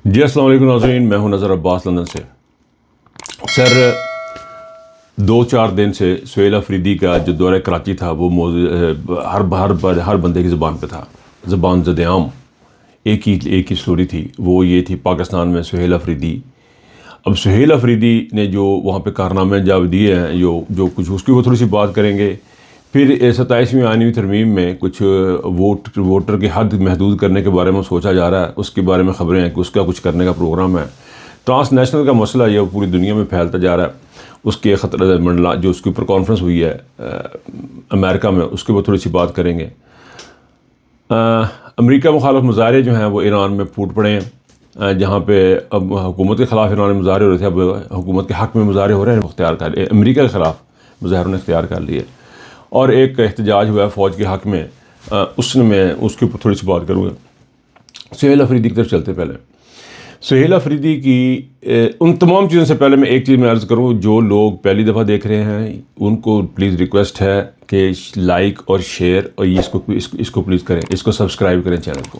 जी अस्सलाम वालेकुम नाज़रीन, मैं हूं नज़र अब्बास लंदन से। सर 2-4 दिन से सुहेल अफरीदी का जो दौरा कराची था वो हर बंदे की ज़ुबान पे था। ज़बान ज़द-ए-आम एक ही स्टोरी थी, वो ये थी पाकिस्तान में सुहेल अफरीदी। अब सुहेल अफरीदी ने जो वहाँ पे कारनामे अंजाम दिए हैं, जो कुछ उसकी वो थोड़ी सी बात करेंगे। फिर 27वीं आईनी तरमीम में कुछ वोटर की हद महदूद करने के बारे में सोचा जा रहा है, उसके बारे में ख़बरें हैं कि उसका कुछ करने का प्रोग्राम है। ट्रांसनेशनल का मसला ये पूरी दुनिया में फैलता जा रहा है। उसके ख़तरा मंडला जो उसके ऊपर कॉन्फ्रेंस हुई है अमेरिका में, उसके ऊपर थोड़ी सी बात करेंगे। अमेरिका मुखालफ मुजाहरे जो हैं वो ईरान में फूट पड़े हैं, जहाँ पे अब हुकूमत के ख़िलाफ़ ईरान में मुजाहरे हो रहे थे, अब हुकूमत के हक़ में मुजाहरे हो रहे हैं। अख्तियार कर अमेरिका के ख़िलाफ़ मुजाहरों ने अख्तियार कर लिए और एक एहतजाज हुआ है फ़ौज के हक़ में। उसमें मैं उसके ऊपर थोड़ी सी बात करूँगा। सुहेल अफरीदी की तरफ चलते पहले सुहेल अफरीदी की उन तमाम चीज़ों से पहले मैं एक चीज़ में अर्ज़ करूँ, जो लोग पहली दफ़ा देख रहे हैं उनको प्लीज़ रिक्वेस्ट है कि लाइक और शेयर और ये इसको प्लीज़ करें, इसको सब्सक्राइब करें चैनल को।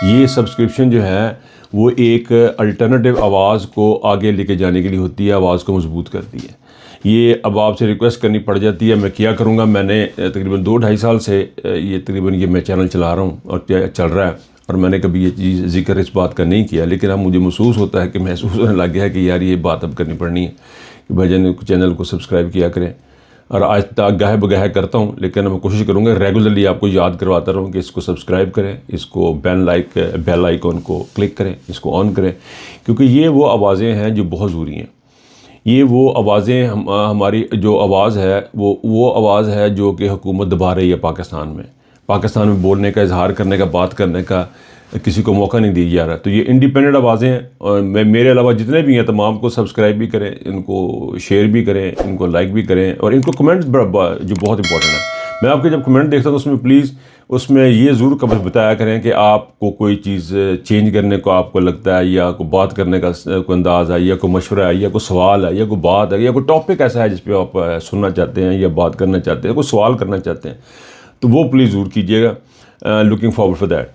ये सब्सक्रिप्शन जो है वो एक अल्टरनेटिव आवाज़ को आगे लेके जाने के लिए होती है, आवाज़ को मजबूत करती है। ये अब आपसे रिक्वेस्ट करनी पड़ जाती है, मैं क्या करूँगा। मैंने तकरीबन 2-2.5 साल से ये मैं चैनल चला रहा हूँ और चल रहा है, और मैंने कभी ये चीज़ जिक्र इस बात का नहीं किया, लेकिन अब मुझे महसूस होता है कि महसूस होने लग गया है कि यार ये बात अब करनी पड़नी है कि भाईजान चैनल को सब्सक्राइब किया करें। और आज तक गाहे बगाहे करता हूँ, लेकिन मैं कोशिश करूँगा रेगुलरली आपको याद करवाता रहूँ कि इसको सब्सक्राइब करें, इसको बेल आइकॉन को क्लिक करें, इसको ऑन करें, क्योंकि ये वो आवाज़ें हैं जो बहुत ज़रूरी हैं। ये वो आवाज़ें हमारी जो आवाज़ है वो आवाज़ है जो कि हुकूमत दबा रही है पाकिस्तान में बोलने का, इजहार करने का, बात करने का किसी को मौका नहीं दिया जा रहा। तो ये इंडिपेंडेंट आवाज़ें हैं, और मेरे अलावा जितने भी हैं तमाम को सब्सक्राइब भी करें, इनको शेयर भी करें, इनको लाइक भी करें, और इनको कमेंट्स जो बहुत इंपॉर्टेंट है। मैं आपके जब कमेंट देखता हूँ उसमें प्लीज़ उसमें ये ज़रूर कभी बताया करें कि आपको कोई चीज़ चेंज करने को आपको लगता है, या कोई बात करने का कोई अंदाज़ है, या कोई मशवरा है, या कोई सवाल है, या कोई बात है, या कोई टॉपिक ऐसा है जिस पे आप सुनना चाहते हैं या बात करना चाहते हैं, कोई सवाल करना चाहते हैं, तो वो प्लीज़ ज़रूर कीजिएगा। Looking forward for that.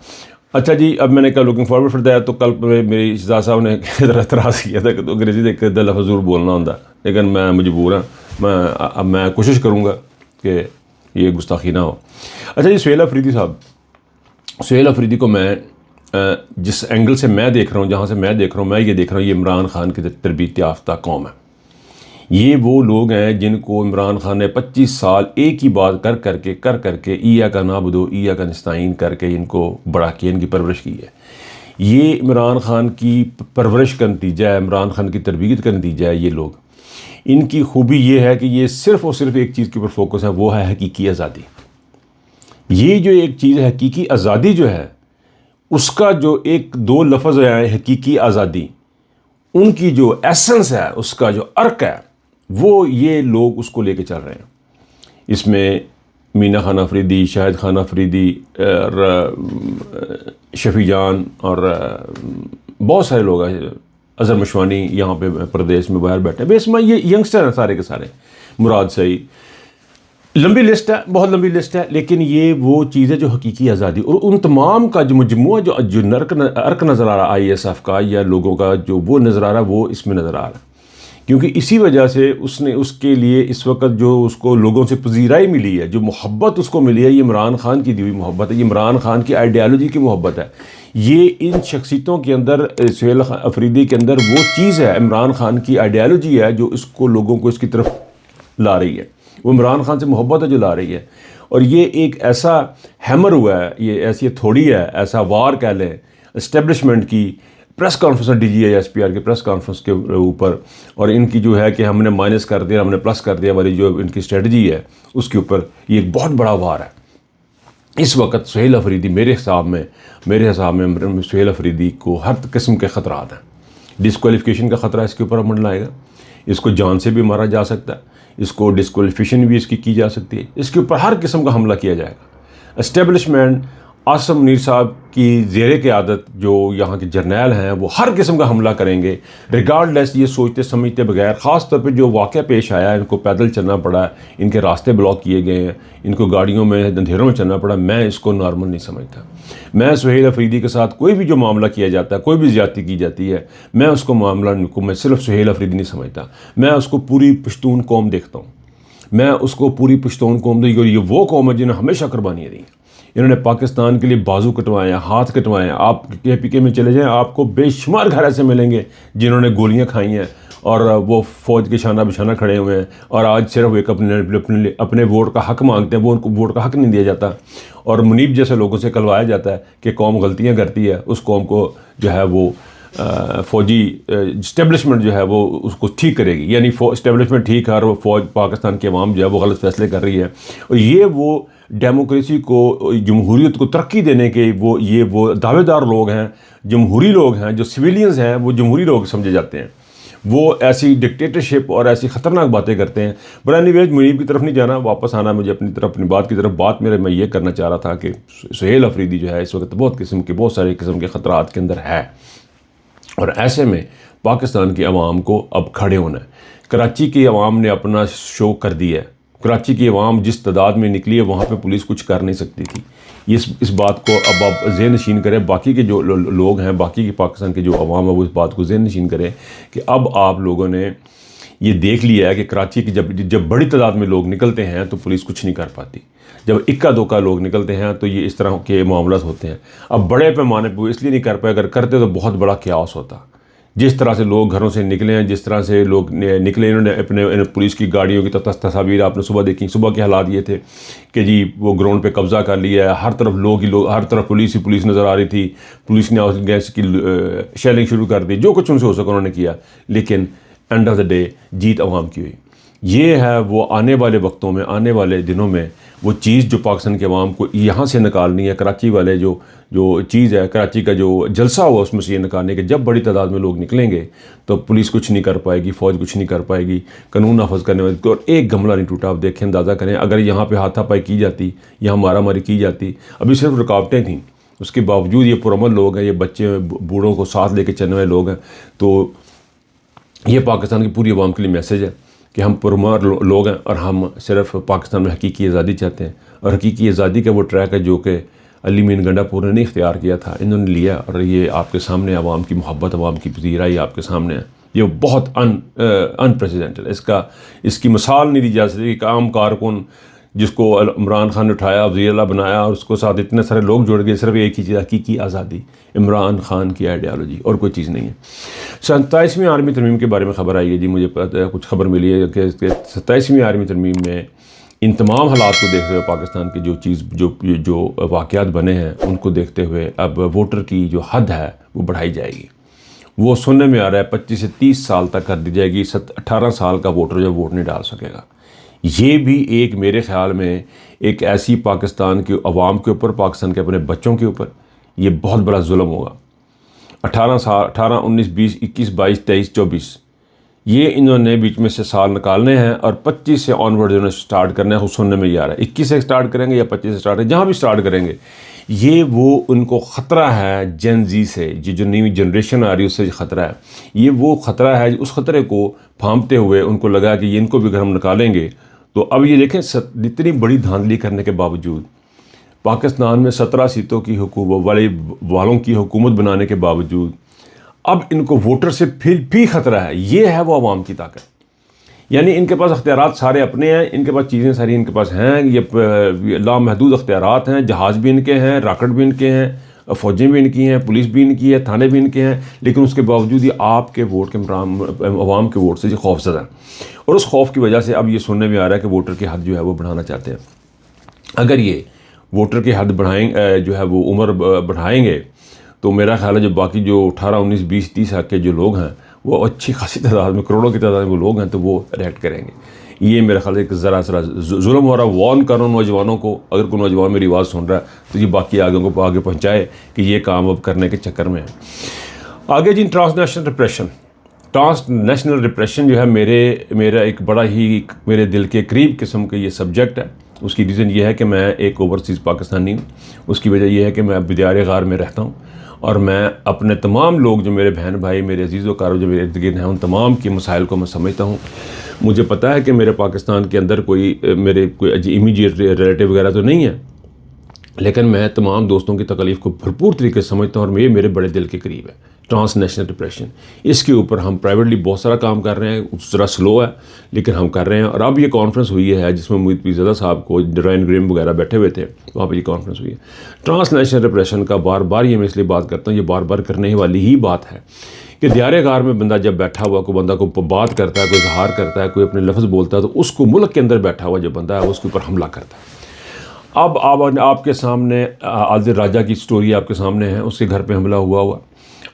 अच्छा जी, अब मैंने कहा लुकिंग फॉरवर्ड फॉर दैट, तो कल मेरी शहजाद साहब ने एतराज़ किया था कि तो अंग्रेज़ी एक लफ्ज़ ज़रूर बोलना होता, लेकिन मैं मजबूर हाँ। मैं कोशिश करूँगा कि ये गुस्ताखी ना हो। अच्छा जी, सुहेल अफरीदी को मैं जिस एंगल से मैं देख रहा हूँ, जहाँ से मैं देख रहा हूँ, मैं ये देख रहा हूँ ये इमरान खान की तरबियत याफ्ता कौम है। ये वो लोग हैं जिनको इमरान खान ने 25 साल एक ही बात कर करके ईया का नाबुदो ईया का नस्ताईन करके इनको बड़ा किया, इनकी परवरिश की है। ये इमरान खान की परवरिश का नतीजा है, इमरान खान की तरबियत का नतीजा है। ये लोग, इनकी खूबी ये है कि ये सिर्फ़ और सिर्फ एक चीज़ के ऊपर फोकस है, वो है हकीकी आज़ादी। ये जो एक चीज़ है हकीकी आज़ादी जो है, उसका जो एक दो लफ्ज़ है हकीकी आज़ादी, उनकी जो एसेंस है, उसका जो अर्क है, वो ये लोग उसको लेके चल रहे हैं। इसमें मीना खान अफरीदी, शाहिद खान अफरीदी और शफ़ी जान और बहुत सारे लोग हैं, अज़हर मशवानी यहाँ पे प्रदेश में बाहर बैठे हैं। बेशुमार ये यंगस्टर हैं सारे के सारे, मुराद सही, लंबी लिस्ट है, बहुत लंबी लिस्ट है। लेकिन ये वो चीज़ है जो हकीकी आज़ादी, और उन तमाम का जो मजमूआ जो अर्क नज़र आ रहा है ISF का या लोगों का, जो वो नज़र आ रहा है, वो इसमें नज़र आ रहा है। क्योंकि इसी वजह से उसके लिए इस वक्त जो उसको लोगों से पजीराई मिली है, जो मोहब्बत उसको मिली है, ये इमरान खान की दी हुई मोहब्बत है, ये इमरान खान की आइडियालॉजी की मोहब्बत है। ये इन शख्सियतों के अंदर, सुहेल अफरीदी के अंदर वो चीज़ है, इमरान खान की आइडियालॉजी है जो इसको लोगों को इसकी तरफ ला रही है। वो इमरान खान से मोहब्बत है जो ला रही है। और ये एक ऐसा हैमर हुआ है, ये ऐसी थोड़ी है, ऐसा वार कह लें इस्टेब्लिशमेंट की प्रेस कॉन्फ्रेंस, DGI SPR के प्रेस कॉन्फ्रेंस के ऊपर, और इनकी जो है कि हमने माइनस कर दिया, हमने प्लस कर दिया वाली जो इनकी स्ट्रेटजी है, उसके ऊपर ये एक बहुत बड़ा वार है। इस वक्त सुहेल अफरीदी मेरे हिसाब में सुहेल अफरीदी को हर किस्म के ख़तरात हैं। डिस्क्वालिफिकेशन का ख़तरा इसके ऊपर मंडलाएगा, इसको जान से भी मारा जा सकता है, इसको डिस्क्वालिफिकेशन भी इसकी की जा सकती है, इसके ऊपर हर किस्म का हमला किया जाएगा। इस्टेब्लिशमेंट आसिम मुनीर साहब की ज़ेरे क़यादत जो यहाँ के जर्नैल हैं वो हर किस्म का हमला करेंगे, रिगार्डलेस ये सोचते समझते बगैर। ख़ास तौर पे जो वाक़या पेश आया, इनको पैदल चलना पड़ा, इनके रास्ते ब्लॉक किए गए हैं, इनको गाड़ियों में अंधेरों में चलना पड़ा, मैं इसको नॉर्मल नहीं समझता। मैं सुहेल अफरीदी के साथ कोई भी जो मामला किया जाता है, कोई भी ज़्यादती की जाती है, मैं उसको मामला को मैं सिर्फ सुहेल अफरीदी नहीं समझता, मैं उसको पूरी पश्तून कौम देखता हूँ। मैं उसको पूरी पश्तून कौम दी, और ये वो कौम है जिन्हें हमेशा कुर्बानियाँ दी। इन्होंने पाकिस्तान के लिए बाजू कटवाए हैं, हाथ कटवाए हैं। आप KPK में चले जाएं, आपको बेशुमार घर ऐसे मिलेंगे जिन्होंने गोलियां खाई हैं और वो फ़ौज के शाना बिशाना खड़े हुए हैं, और आज सिर्फ एक अपने वोट का हक़ मांगते हैं। वो उनको वोट का हक़ नहीं दिया जाता, और मुनीब जैसे लोगों से कहलवाया जाता है कि कौम गलतियाँ करती है, उस कौम को जो है वो फ़ौजी इस्टेब्लिशमेंट जो है वो उसको ठीक करेगी। यानी इस्टेब्लिशमेंट ठीक है, और फ़ौज पाकिस्तान की अवाम जो है वो गलत फ़ैसले कर रही है। और ये वो डेमोक्रेसी को, जमहूरियत को तरक्की देने के वो दावेदार लोग हैं, जमहूरी लोग हैं, जो सिविलियंस हैं वो जमहूरी लोग समझे जाते हैं। वो ऐसी डिक्टेटरशिप और ऐसी ख़तरनाक बातें करते हैं। बट एनीवेज, मुनीब की तरफ नहीं जाना, वापस आना मुझे अपनी बात की तरफ। मैं ये करना चाह रहा था कि सुहेल अफरीदी जो है इस वक्त बहुत सारे किस्म के ख़तरात के अंदर है, और ऐसे में पाकिस्तान की आवाम को अब खड़े होना है। कराची की आवाम ने अपना शो कर दिया है। कराची की आवाम जिस तादाद में निकली है, वहाँ पे पुलिस कुछ कर नहीं सकती थी। इस बात को अब आप ज़हन नशीन करें, बाकी के जो लोग हैं, बाकी की पाकिस्तान के जो अवाम है, वो इस बात को ज़हन नशीन करें कि अब आप लोगों ने ये देख लिया है कि कराची की जब बड़ी तादाद में लोग निकलते हैं तो पुलिस कुछ नहीं कर पाती। जब इक्का दोका लोग निकलते हैं तो ये इस तरह के मामला होते हैं। अब बड़े पैमाने पर इसलिए नहीं कर पाए, अगर करते तो बहुत बड़ा क्यास होता। जिस तरह से लोग घरों से निकले हैं, जिस तरह से लोग निकले, इन्होंने अपने पुलिस की गाड़ियों की तस्वीर आपने सुबह देखी। सुबह के हालात ये थे कि जी वो ग्राउंड पे कब्ज़ा कर लिया है, हर तरफ लोग, हर तरफ पुलिस ही पुलिस नज़र आ रही थी। पुलिस ने गैस की शेलिंग शुरू कर दी, जो कुछ उनसे हो सका उन्होंने किया, लेकिन एंड ऑफ द डे जीत अवाम की हुई। ये है वो आने वाले वक्तों में, आने वाले दिनों में वो चीज़ जो पाकिस्तान के अवाम को यहाँ से निकालनी है। कराची वाले जो चीज़ है, कराची का जो जलसा हुआ उसमें से ये निकालने के, जब बड़ी तादाद में लोग निकलेंगे तो पुलिस कुछ नहीं कर पाएगी, फ़ौज कुछ नहीं कर पाएगी, कानून नाफज करने वाले, और एक गमला नहीं टूटा। आप देखें, अंदाज़ा करें, अगर यहाँ पे हाथापाई की जाती, यहाँ मारामारी की जाती, अभी सिर्फ रुकावटें थीं, उसके बावजूद ये पुरअमन लोग हैं, ये बच्चे बूढ़ों को साथ लेके चलने वाले लोग हैं। तो ये पाकिस्तान की पूरी आवाम के लिए मैसेज है कि हम पुरअमन लोग हैं, और हम सिर्फ पाकिस्तान में हकीकी आज़ादी चाहते हैं। और हकीकी आज़ादी का वो ट्रैक है जो कि अली मीन गंडापुर ने नहीं इख्तियार किया था, इन्होंने लिया, और ये आपके सामने आवाम की मोहब्बत, आवाम की पजीराई आपके सामने है। ये बहुत अनप्रेसिडेंटेड है। इसकी मिसाल नहीं दी जा सकती कि आम कारकुन जिसको इमरान खान ने उठाया, वज़ीर-ए-आला बनाया, और उसको साथ इतने सारे लोग जुड़ गए, सिर्फ एक ही चीज़, हकीकी आज़ादी, इमरान खान की आइडियालॉजी, और कोई चीज़ नहीं है। 27वीं आर्मी तरमीम के बारे में ख़बर आई है जी, मुझे कुछ खबर मिली है कि 27वीं आर्मी तरमीम में इन तमाम हालात को देखते हुए, पाकिस्तान की जो वाक़यात बने हैं उनको देखते हुए, अब वोटर की जो हद है वो बढ़ाई जाएगी। वो सुनने में आ रहा है 25 से 30 साल तक कर दी जाएगी। 18 साल का वोटर जो वोट नहीं डाल सकेगा। ये भी एक, मेरे ख़्याल में, एक ऐसी पाकिस्तान की अवाम के ऊपर, पाकिस्तान के अपने बच्चों के ऊपर ये बहुत बड़ा जुल्म होगा। 18 साल, 18, 19, 20, 21, 22, 23, 24, ये इन्होंने बीच में से साल निकालने हैं, और 25 से ऑनवर्ड इन्होंने स्टार्ट करना है। सुनने में ये आ रहा है 21 से स्टार्ट करेंगे या 25 से स्टार्ट करेंगे, जहाँ भी स्टार्ट करेंगे, ये वो उनको ख़तरा है जेन जी से, जो नई जनरेशन आ रही है उससे ख़तरा है। ये वो ख़तरा है, उस ख़तरे को भांपते हुए उनको लगा कि इनको भी अगर हम निकालेंगे तो अब ये देखें, इतनी बड़ी धांधली करने के बावजूद, पाकिस्तान में 17 सीटों की वालों की हुकूमत बनाने के बावजूद, अब इनको वोटर से फिर भी ख़तरा है। ये है वो अवाम की ताकत। यानी इनके पास अख्तियारात सारे अपने हैं, इनके पास चीज़ें सारी इनके पास हैं, ये लामहदूद अख्तियारात हैं। जहाज़ भी इनके हैं, रॉकेट भी इनके हैं, फ़ौजें भी इनकी हैं, पुलिस भी इनकी है, थाने भी इनके हैं, लेकिन उसके बावजूद ये आपके वोट के अवाम के वोट से ये खौफज़दा है। और उस खौफ की वजह से अब ये सुनने में आ रहा है कि वोटर की हद जो है वो बढ़ाना चाहते हैं। अगर ये वोटर की हद बढ़ाएंगे, जो है वो उम्र बढ़ाएंगे, तो मेरा ख़्याल है जो बाकी जो 18, 19, 20, 30 के जो लोग हैं वो अच्छी खासी तादाद में, करोड़ों की तादाद में वो लोग हैं, तो वो रिएक्ट करेंगे। ये मेरा ख्याल है कि ज़रा जुल्म हो रहा। वार्न करो नौजवानों को, अगर कोई नौजवान मेरी आवाज़ सुन रहा है तो ये बाकी आगे पहुँचाए कि ये काम अब करने के चक्कर में है। आगे जी, ट्रांसनेशनल रिप्रेशन जो है मेरा एक बड़ा ही मेरे दिल के करीब किस्म का ये सब्जेक्ट है। उसकी रीज़न ये है कि मैं एक ओवरसीज़ पाकिस्तानी हूँ। उसकी वजह यह है कि मैं बदियार गार में रहता हूँ और मैं अपने तमाम लोग जो मेरे बहन भाई, मेरे अजीज़ व कार जो मेरे इर्द गिर्द हैं, उन तमाम के मसाइल को मैं समझता हूँ। मुझे पता है कि मेरे पाकिस्तान के अंदर मेरे कोई इमीडिएट रिलेटिव वगैरह तो नहीं है, लेकिन मैं तमाम दोस्तों की तकलीफ़ को भरपूर तरीके से समझता हूँ और ये मेरे बड़े दिल के करीब है। ट्रांसनेशनल डिप्रेशन, इसके ऊपर हम प्राइवेटली बहुत सारा काम कर रहे हैं, ज़रा स्लो है लेकिन हम कर रहे हैं। और अब ये कॉन्फ्रेंस हुई है जिसमें मोहित पीरज़ादा साहब को डराइन ग्रेम वगैरह बैठे हुए थे, वहाँ पर ये कॉन्फ्रेंस हुई है। ट्रांसनेशनल डिप्रेशन का बार बार ये मैं इसलिए बात करता हूँ, ये बार बार करने वाली ही बात है कि दियारे गार में बंदा जब बैठा हुआ कोई बंदा को बात करता है, कोई इजहार करता है, कोई अपने लफ्ज़ बोलता है, तो उसको मुल्क के अंदर बैठा हुआ जो बंदा है उसके ऊपर हमला करता है। अब आपके सामने आदिल राजा की स्टोरी आपके सामने है, उसके घर पे हमला हुआ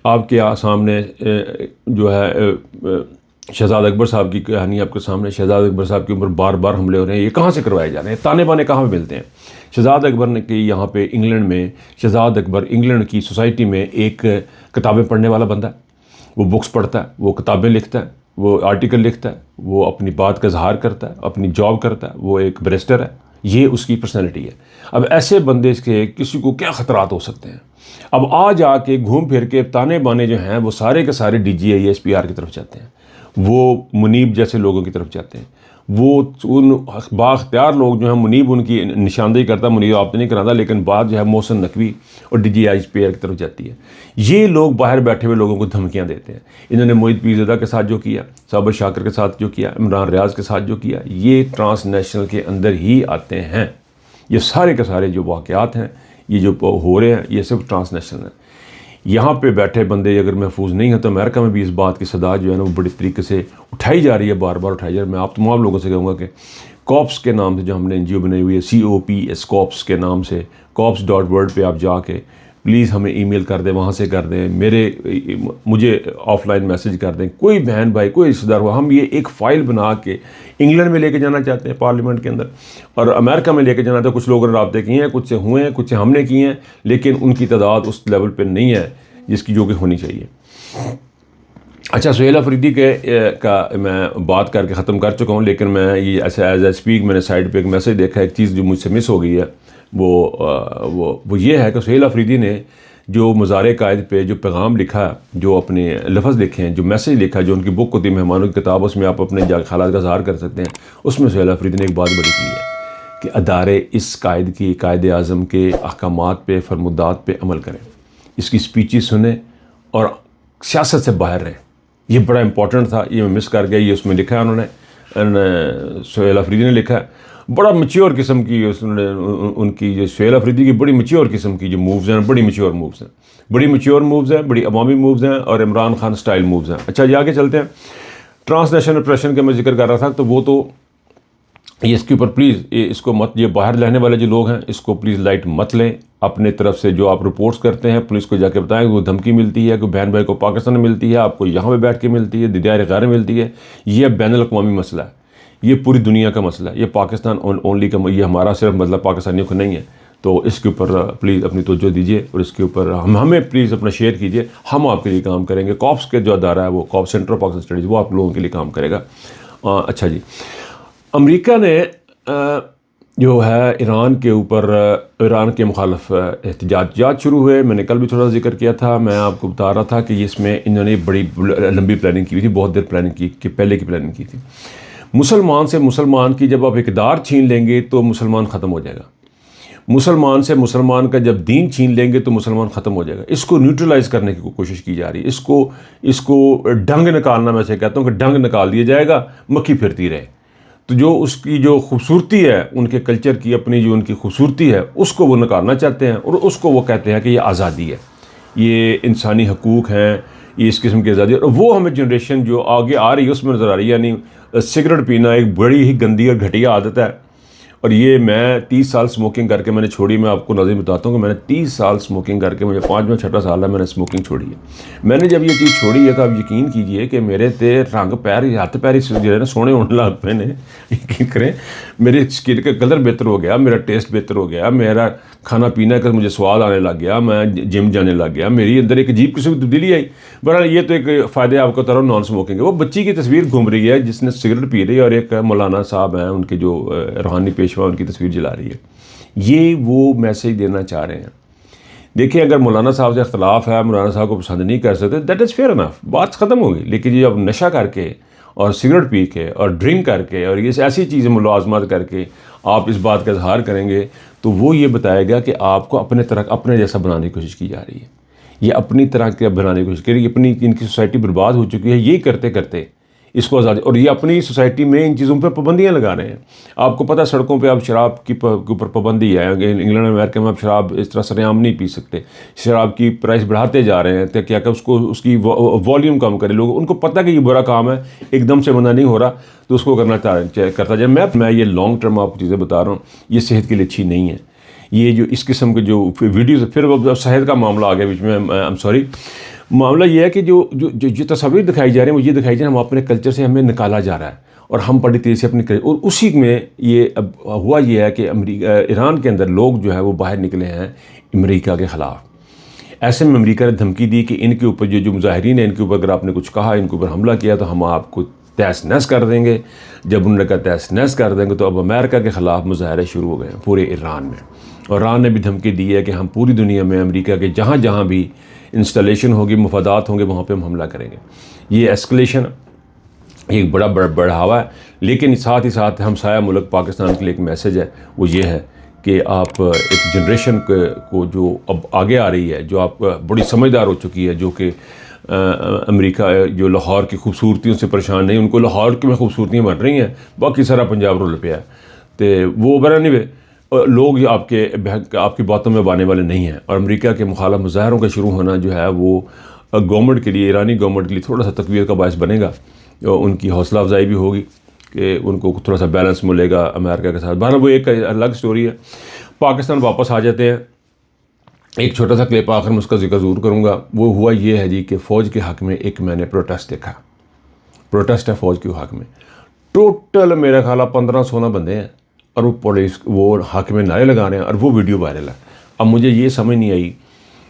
आपके सामने जो है शहजाद अकबर साहब की कहानी आपके सामने। शहजाद अकबर साहब के ऊपर बार बार हमले हो रहे हैं, ये कहाँ से करवाए जा रहे हैं, ताने बाने कहाँ पे मिलते हैं। शहजाद अकबर ने कि यहाँ पे इंग्लैंड में, शहजाद अकबर इंग्लैंड की सोसाइटी में एक किताबें पढ़ने वाला बंदा है, वो बुक्स पढ़ता है, वो किताबें लिखता है, वो आर्टिकल लिखता है, वो अपनी बात का इजहार करता है, अपनी जॉब करता है, वो एक बैरिस्टर है, ये उसकी पर्सनैलिटी है। अब ऐसे बंदे के किसी को क्या ख़तरात हो सकते हैं। अब आ जाके घूम फिर के ताने बाने जो हैं वो सारे के सारे DGI SPR की तरफ जाते हैं, वो मुनीब जैसे लोगों की तरफ जाते हैं, वो उन बाख्तियार लोग जो हैं, मुनीब उनकी निशानदेही करता, मुनीब आप तो नहीं कराता, लेकिन बात जो है मोहसिन नकवी और DGI SPR की तरफ जाती है। ये लोग बाहर बैठे हुए लोगों को धमकियाँ देते हैं। इन्होंने मोहित पीरज़ादा के साथ जो किया, साबिर शाकिर के साथ जो किया, इमरान रियाज के साथ जो किया, ये ट्रांसनेशनल के अंदर ही आते हैं। ये सारे के सारे जो वाक़यात हैं, ये जो हो रहे हैं, ये सिर्फ ट्रांसनेशनल है। यहाँ पे बैठे बंदे अगर महफूज नहीं है तो अमेरिका में भी इस बात की सदा जो है ना वो बड़ी तरीके से उठाई जा रही है, बार बार उठाई जा रही है। मैं आप तमाम लोगों से कहूँगा कि कॉप्स के नाम से जो हमने NGO बनाई हुई है, COPS कॉप्स के नाम से, cops.world पे आप जाके प्लीज़ हमें ईमेल कर दें, वहाँ से कर दें, मुझे ऑफलाइन मैसेज कर दें, कोई बहन भाई, कोई रिश्तेदार हो। हम ये एक फ़ाइल बना के इंग्लैंड में लेके जाना चाहते हैं पार्लियामेंट के अंदर, और अमेरिका में लेके जाना। तो कुछ लोगों ने रब्ते किए हैं, कुछ से हुए हैं, कुछ से हमने किए हैं, लेकिन उनकी तादाद उस लेवल पर नहीं है जिसकी जो कि होनी चाहिए। अच्छा, सुहेल अफरीदी का मैं बात करके ख़त्म कर चुका हूँ, लेकिन मैं ये ऐसे एज ए स्पीक मैंने साइड पे एक मैसेज देखा, एक चीज़ जो मुझसे मिस हो गई है, वो ये है कि सुहेल अफरीदी ने जो मज़ार कायद पे जो पैगाम लिखा, जो अपने लफ्ज़ लिखे हैं, जो मैसेज लिखा, जो उनकी बुक होती है मेहमानों की किताब, उसमें आप अपने ख़यालात का इज़हार कर सकते हैं। उसमें सुहेल अफरीदी ने एक बात बड़ी की है कि अदारे इस कायद की, कायद आज़म के अहकामात पे, फरमुदात पे अमल करें, इसकी स्पीचेस सुने और सियासत से बाहर रहें। ये बड़ा इंपॉर्टेंट था, ये मैं मिस कर गया। ये उसमें लिखा है उन्होंने, सुहेल अफरीदी ने लिखा है। बड़ा मैच्योर किस्म की उनकी जो सुहेल अफरीदी की बड़ी मैच्योर किस्म की जो मूव्स हैं, बड़ी मैच्योर मूव्स हैं, बड़ी मैच्योर मूव्स हैं, बड़ी अवामी मूव्स हैं और इमरान खान स्टाइल मूव्स हैं। अच्छा, ये आगे चलते हैं। ट्रांसनेशनल डिप्रेशन का मैं जिक्र कर रहा था, तो वो तो ये इसके ऊपर प्लीज़ इसको मत, ये बाहर रहने वाले जो लोग हैं इसको प्लीज़ लाइट मत लें। अपने तरफ से जो आप रिपोर्ट्स करते हैं पुलिस को जाके बताएं, वो धमकी मिलती है, कोई बहन भाई को पाकिस्तान में मिलती है, आपको यहाँ पे बैठ के मिलती है, दिदार गैर मिलती है। ये बैनुल-अक़वामी मसला है, ये पूरी दुनिया का मसला है, ये पाकिस्तान ओनली का, ये हमारा सिर्फ मतलब पाकिस्तानियों का नहीं है। तो इसके ऊपर प्लीज़ अपनी तवज्जो दीजिए और इसके ऊपर हमें प्लीज़ अपना शेयर कीजिए, हम आपके लिए काम करेंगे। कॉप्स के जो अदारा है, वो COPS centre of Pakistan studies, वो आप लोगों के लिए काम करेगा। अच्छा जी, अमेरिका ने जो है ईरान के ऊपर, ईरान के मुखालिफ एहतजाजात शुरू हुए। मैंने कल भी थोड़ा जिक्र किया था, मैं आपको बता रहा था कि इसमें इन्होंने बड़ी लंबी प्लानिंग की हुई थी, बहुत देर प्लानिंग की, कि पहले की प्लानिंग की थी। मुसलमान से मुसलमान की जब आप इक़दार छीन लेंगे तो मुसलमान ख़त्म हो जाएगा। मुसलमान से मुसलमान का जब दीन छीन लेंगे तो मुसलमान ख़त्म हो जाएगा। इसको न्यूट्रलाइज़ करने की कोशिश की जा रही है, इसको डंग निकालना, मैं से कहता हूँ कि डंग निकाल दिया जाएगा, मक्खी फिरती रहे। तो जो उसकी जो खूबसूरती है, उनके कल्चर की अपनी जो उनकी खूबसूरती है, उसको वो नकारना चाहते हैं और उसको वो कहते हैं कि ये आज़ादी है, ये इंसानी हकूक़ हैं, ये इस किस्म की आज़ादी है। और वो हमें जनरेशन जो आगे आ रही है उसमें नज़र आ रही है। यानी सिगरेट पीना एक बड़ी ही गंदी और घटिया आदत है, और ये मैं 30 साल स्मोकिंग करके मैंने छोड़ी। मैं आपको नाज़रीन बताता हूँ कि मैंने 30 साल स्मोकिंग करके, मुझे 5वां 6वां साल है मैंने स्मोकिंग छोड़ी है। मैंने जब ये चीज़ छोड़ी है तो आप यकीन कीजिए कि मेरे ते रंग पैर, हथ पैर जो है ना सोने होने लग पे ने। यकीन करें, मेरे स्किन का कलर बेहतर हो गया, मेरा टेस्ट बेहतर हो गया, मेरा खाना पीना का मुझे स्वाद आने लग गया, मैं जिम जाने लग गया, मेरी अंदर एक अजीब किस्म की तब्दीली आई। बहरहाल ये तो एक फ़ायदे आपको तरह नॉन स्मोकिंग है। वो बच्ची की तस्वीर घूम रही है जिसने सिगरेट पी रही है, और एक मौलाना साहब हैं, उनके जो रूहानी पेशवा पेशवा उनकी तस्वीर जला रही है। ये वो मैसेज देना चाह रहे हैं। देखिए, अगर मौलाना साहब से इख्तलाफ है, मौलाना साहब को पसंद नहीं कर सकते, दैट इज़ फेयर इनफ, बात ख़त्म होगी। लेकिन ये अब नशा करके और सिगरेट पी के और ड्रिंक करके और ये ऐसी चीज़ें मुलाजमत करके आप इस बात का इजहार करेंगे तो वो ये बताएगा कि आपको अपने जैसा बनाने की कोशिश की जा रही है। ये अपनी तरह के बनाने की कोशिश करेगी। अपनी इनकी सोसाइटी बर्बाद हो चुकी है यही करते करते इसको आज़ादी, और ये अपनी सोसाइटी में इन चीज़ों पर पाबंदियाँ लगा रहे हैं। आपको पता है सड़कों पे अब शराब के ऊपर पाबंदी है। इंग्लैंड अमेरिका में आप शराब इस तरह सरेआम नहीं पी सकते। शराब की प्राइस बढ़ाते जा रहे हैं ताकि क्या उसकी वॉल्यूम कम करे। लोग उनको पता कि ये बुरा काम है, एकदम से बंदा नहीं हो रहा तो उसको करता जाए। मैं ये लॉन्ग टर्म आपको चीज़ें बता रहा हूँ, ये सेहत के लिए अच्छी नहीं है। ये जो इस किस्म के जो वीडियोज़, फिर सेहत का मामला आ गया बीच में, आई एम सॉरी। मामला ये है कि जो तस्वीर दिखाई जा रही है वो ये दिखाई जा रही है हम अपने कल्चर से हमें निकाला जा रहा है और हम बड़ी तेज़ी से अपने और उसी में ये अब हुआ ये है कि ईरान के अंदर लोग जो है वो बाहर निकले हैं अमेरिका के ख़िलाफ़। ऐसे में अमेरिका ने धमकी दी कि इनके ऊपर जो मुजाहिरीन है, इनके ऊपर अगर आपने कुछ कहा, इनके ऊपर हमला किया तो हम आपको तहस नहस कर देंगे। जब उन्होंने कहा तहस नहस कर देंगे तो अब अमेरिका के ख़िलाफ़ मुजाहरे शुरू हो गए हैं पूरे ईरान में। और ईरान ने भी धमकी दी है कि हम पूरी दुनिया में अमेरिका के जहाँ जहाँ भी इंस्टॉलेशन होगी, मफादात होंगे, वहाँ पे हम हमला करेंगे। ये एस्केलेशन एक बड़ा बढ़ावा है। लेकिन साथ ही साथ हमसाया मुल्क पाकिस्तान के लिए एक मैसेज है, वो ये है कि आप एक जनरेशन को जो अब आगे आ रही है, जो आप बड़ी समझदार हो चुकी है, जो कि अमेरिका जो लाहौर की खूबसूरतियों से परेशान नहीं, उनको लाहौर की में खूबसूरतियाँ बन रही हैं, बाकी सारा पंजाब रोल पे है। तो वो बरा नहीं वे लोग आपकी बातों में आने वाले नहीं हैं। और अमेरिका के मुखालिफ मुजाहरों का शुरू होना जो है वो गवर्नमेंट के लिए, ईरानी गवर्नमेंट के लिए थोड़ा सा तकवीर का बायस बनेगा। उनकी हौसला अफजाई भी होगी कि उनको थोड़ा सा बैलेंस मिलेगा अमेरिका के साथ। बहरहाल वो एक अलग स्टोरी है। पाकिस्तान वापस आ जाते हैं। एक छोटा सा क्लिप आखिर में उसका जिक्र ज़रूर करूँगा। वो हुआ ये है जी कि फ़ौज के हक़ में एक मैंने प्रोटेस्ट देखा। प्रोटेस्ट है फ़ौज के हक़ में। टोटल मेरा ख्याल 15-16 बंदे हैं और वो पुलिस वो हक़ में नारे लगा रहे हैं और वो वीडियो वायरल है। अब मुझे ये समझ नहीं आई,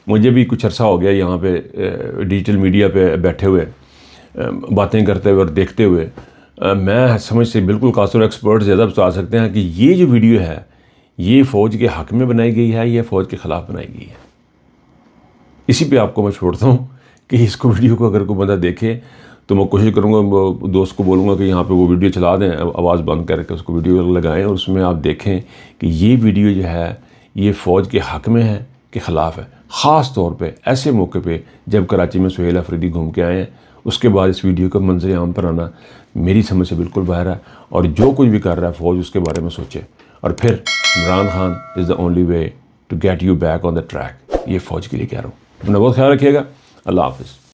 मुझे भी कुछ अरसा हो गया यहाँ पे डिजिटल मीडिया पे बैठे हुए बातें करते हुए और देखते हुए। मैं समझ से बिल्कुल कासर एक्सपर्ट ज़्यादा बता सकते हैं कि ये जो वीडियो है ये फ़ौज के हक़ में बनाई गई है या फ़ौज के ख़िलाफ़ बनाई गई है। इसी पे आपको मैं छोड़ता हूँ कि इसको वीडियो को अगर कोई बंदा देखे तो मैं कोशिश करूँगा, दोस्त को बोलूँगा कि यहाँ पे वो वीडियो चला दें, आवाज़ बंद करके उसको वीडियो लगाएं और उसमें आप देखें कि ये वीडियो जो है ये फ़ौज के हक़ में है कि ख़िलाफ़ है। ख़ास तौर पे ऐसे मौके पे जब कराची में सुहेल अफरीदी घूम के आए हैं, उसके बाद इस वीडियो का मंजर आम पर आना मेरी समझ से बिल्कुल बाहर है। और जो कुछ भी कर रहा है फ़ौज उसके बारे में सोचे। और फिर Imran Khan is the only way to get you back on the track. ये फ़ौज के लिए कह रहा हूँ। अपना बहुत ख्याल रखिएगा। अल्लाह हाफ़िज़।